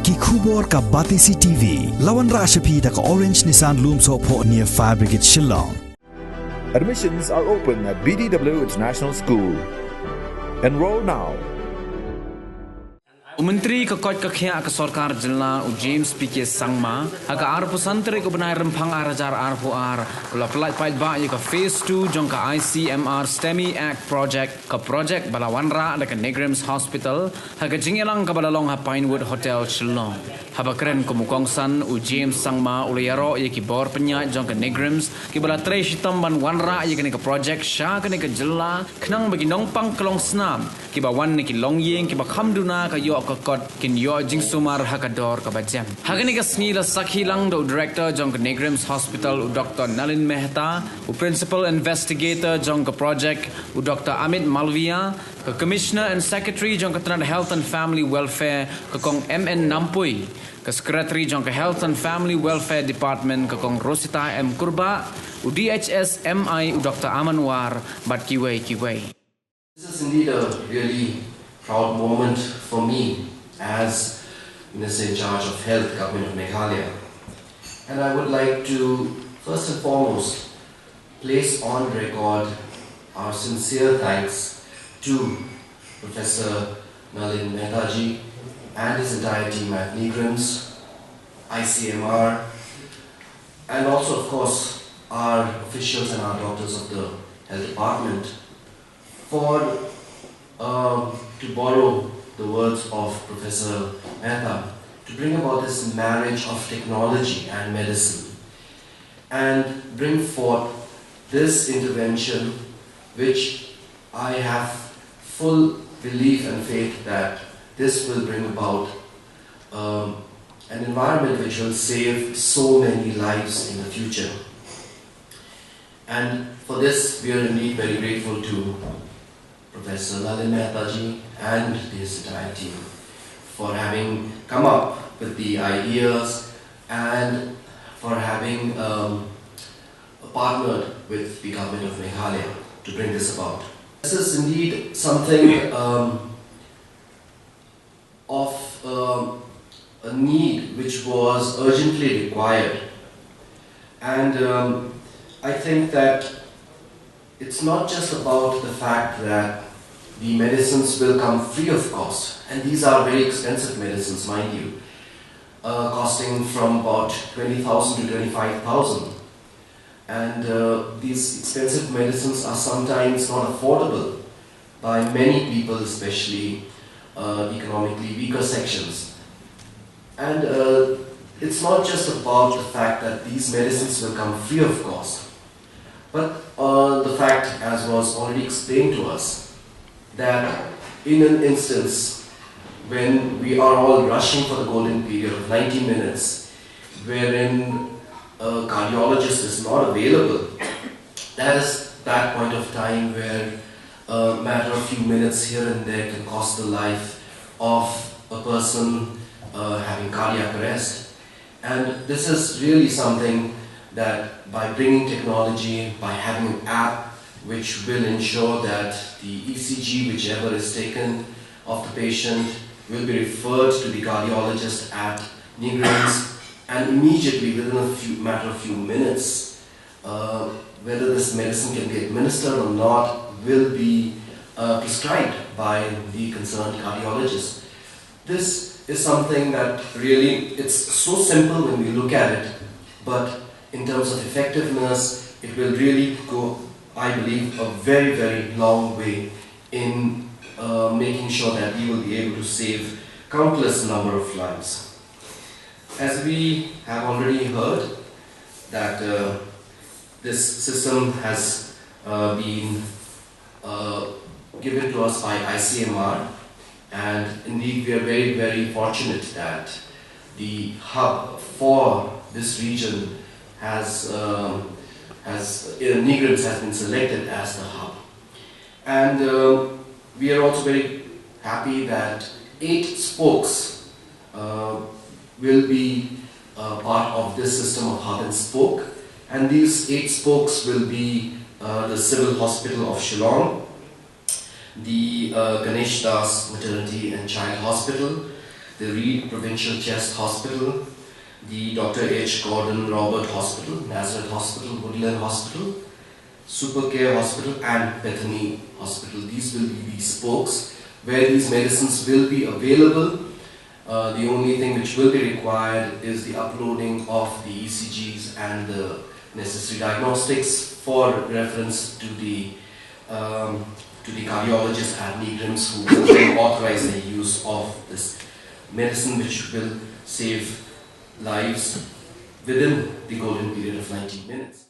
ki khubor ka Batisi TV lawan ra shapi da ka Orange Nissan Lumso pho near Fire Brigade Shillong. Admissions are open at BDW International School. Enroll now. Menteri Kekot Kekhia ke Sarkar Jilna James PK Sangma aga arpu santri ko benai rempang arajar arpu ula Pyllait Paidbah ke phase 2 Jong ke Icmr Stemi Act project ke project balawanra dekat Negrims Hospital haga jingelang ke balalong ha Pinewood Hotel Shillong haba keren ko mukongsan James Sangma ula yaro ki bor penyat Jong ke Negrims ki bala tre hitam ban wanra ke ke project sha ke jilla kenang bagi nongpang kelong snam ki bawan ki longyeng ki bakhamduna ka yo kot kin yo jing sumar hakador ka bajam hagani ka snila sakhilang do director Jong Negrims Hospital Dr. Nalin Mehta principal investigator Jong project Dr. Amit Malvia commissioner and secretary Jong Health and Family Welfare kong MN Nampui secretary Jong Health and Family Welfare Department kong Rosita M Kurba DHS MI Dr. Amanwar bat kiway. This is indeed a really proud moment for me as Minister in charge of Health, Government of Meghalaya. And I would like to first and foremost place on record our sincere thanks to Professor Nalin Mehta and his entire team at Negrims, Icmr, and also of course our officials and our doctors of the Health Department for to borrow the words of Professor Mehta, to bring about this marriage of technology and medicine and bring forth this intervention which I have full belief and faith that this will bring about an environment which will save so many lives in the future. And for this we are indeed very grateful to Professor Nalin Mehta and his entire team for having come up with the ideas and for having partnered with the Government of Meghalaya to bring this about. This is indeed something of a need which was urgently required, and I think that it's not just about the fact that the medicines will come free of cost, and these are very expensive medicines, mind you, costing from about 20,000 to 25,000. And these expensive medicines are sometimes not affordable by many people, especially economically weaker sections. And it's not just about the fact that these medicines will come free of cost, but the fact, as was already explained to us, that in an instance when we are all rushing for the golden period of 90 minutes, wherein a cardiologist is not available, that is that point of time where a matter of few minutes here and there can cost the life of a person having cardiac arrest. And this is really something that by bringing technology, by having an app which will ensure that the ECG, whichever is taken of the patient, will be referred to the cardiologist at Negrims, and immediately within a matter of few minutes, whether this medicine can be administered or not will be prescribed by the concerned cardiologist. This is something that really, it's so simple when we look at it, but in terms of effectiveness, it will really go, I believe, a very, very long way in making sure that we will be able to save countless number of lives. As we have already heard that this system has been given to us by Icmr, and indeed we are very, very fortunate that the hub for this region Negrims has been selected as the hub. And we are also very happy that 8 spokes will be part of this system of hub and spoke. And these 8 spokes will be the Civil Hospital of Shillong, the Ganesh Das Maternity and Child Hospital, the Reed Provincial Chest Hospital, the Dr. H. Gordon Robert Hospital, Nazareth Hospital, Woodland Hospital, Supercare Hospital and Bethany Hospital. These will be the spokes where these medicines will be available. The only thing which will be required is the uploading of the ECGs and the necessary diagnostics for reference to the cardiologist at Negrams, who will then authorize the use of this medicine, which will save lives within the golden period of 90 minutes.